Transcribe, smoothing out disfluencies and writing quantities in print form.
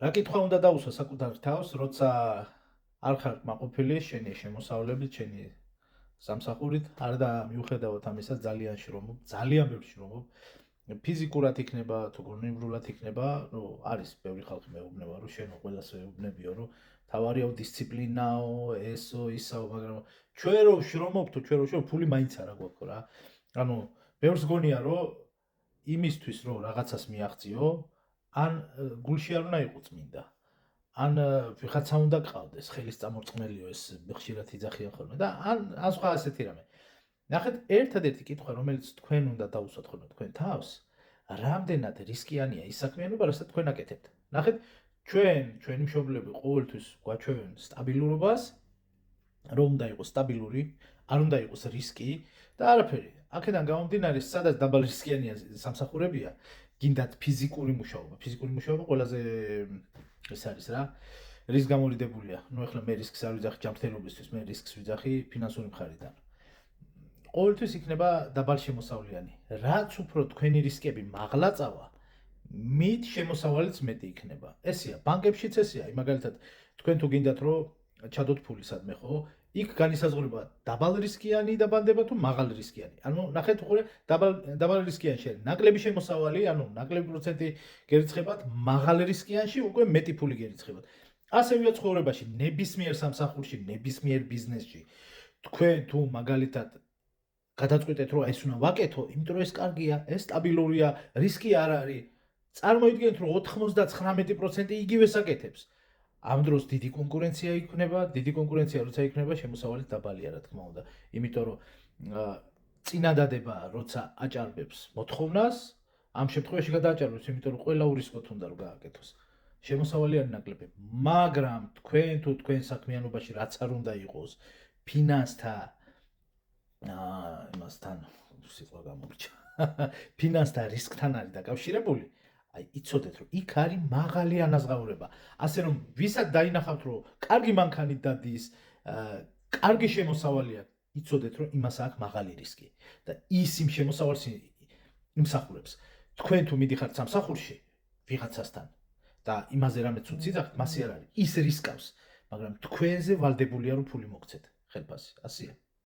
რა კითხვა უნდა დაუსვა საკუთარ თავს, როცა არ ხარ კმაყოფილი შენი შემოსავლებით, შენი სამსახურით, არა და მიუხედავად ამისა ძალიან შრომობ, ძალიან ბევრი შრომობ. ფიზიკურად იქნება, თუ გონივრულად იქნება, ნუ არის ბევრი ხალხი მეუბნება, რომ შენო ყველას ეუბნებიო, რომ თავარიაო დისციპლინაო, ესო, ისაო, მაგრამ ჩვენ რო შრომობთ, ჩვენ რო შრომობ, ფული მაინც არა გვაქვს რა. ანუ ბევრს გონია, რომ იმისთვის რომ რაღაცას მიაღწიო, ან გულში არ უნდა იყოს წმინდა. ან ვიღაცა უნდა გყავდეს, ხელის წამორწმელიო ეს ხშირად იძახიან ხოლმე და ან სხვა ასეთი რამე. ნახეთ, ერთადერთი კითხვა, რომელიც თქვენ უნდა დაუსვათ ხოლმე თქვენ თავს, რამდენად რისკიანია ის საქმიანობა, რასაც თქვენ აკეთებთ. ნახეთ, ჩვენი მშობლები ყოველთვის გვაჩვევენ სტაბილურობას, რომ უნდა იყოს სტაბილური, არ უნდა იყოს რისკი და არაფერი. აქედან გამომდინარე, სადაც დაბალრისკიანია სამსახურებია, გინდათ ფიზიკური მუშაობა. ფიზიკური მუშაობა ყველაზე ეს არის რა. რის გამოლიდებულია? ნუ ახლა მე რისკს არ ვიძახი ჯანმრთელობისთვის, მე რისკს ვიძახი ფინანსური მხარიდან. ყოველთვის იქნება დაბალშემოსავლიანი. რაც უფრო თქვენი რისკები მაღლა წავა, მით შემოსავალიც მეტი იქნება. ესეა, ბანკებშიც ესეა, მაგალითად, თქვენ თუ გინდათ რომ ჩადოთ ფული სადმე, ხო? იქ განისაზღვრება დაბალრისკიანი დაბანდება თუ მაღალრისკიანი. ანუ ნახეთ უყურე, დაბალრისკიანში არის ნაკლები შემოსავალი, ანუ ნაკლები პროცენტი გერიცხებათ, მაღალრისკიანში უკვე მეტი ფული გერიცხებათ. ასევეა ცხოვრებაში, ნებისმიერ სამსახურში, ნებისმიერ ბიზნესში. თქვენ თუ მაგალითად გადაწყვეტეთ რომ ეს უნდა ვაკეთო, იმიტომ რომ ეს კარგია, ეს სტაბილურია, რისკი არ არის. წარმოიდგინეთ რომ 99% იგივეს აკეთებს. ამ დროს დიდი კონკურენცია იქნება, დიდი კონკურენცია როცა იქნება, შემოსავალი დაბალია, რა თქმა უნდა. იმიტომ რომ წინადადება როცა აჭარბებს მოთხოვნას, ამ შემთხვევაში გადააჭარბებს, იმიტომ რომ ყველა ურისკოთ უნდა რომ გააკეთოს. შემოსავალი არ ნაკლები, მაგრამ თქვენ თუ თქვენ საქმიანობაში რაც არ უნდა იყოს, ფინანსთა იმასთან სიტყვა გამორჩა. ფინანსთა რისკთან არის დაკავშირებული. აი, იცოდეთ რომ იქ არის მაღალი ანაზღაურება. ასე რომ ვისაც დაინახავთ რომ კარგი მანქანით დადის, კარგი შემოსავალი აქვს, იცოდეთ რომ იმას აქვს მაღალი რისკი და ის იმ შემოსავალს იმსახურებს. თქვენ თუ მიდიხართ სამსახურში ვიღაცასთან და იმაზე რამე ცუც იძახთ, მასე არ არის. ის რისკავს, მაგრამ თქვენზე ვალდებულია რომ ფული მოგცეთ. ხელფასი, ასეა.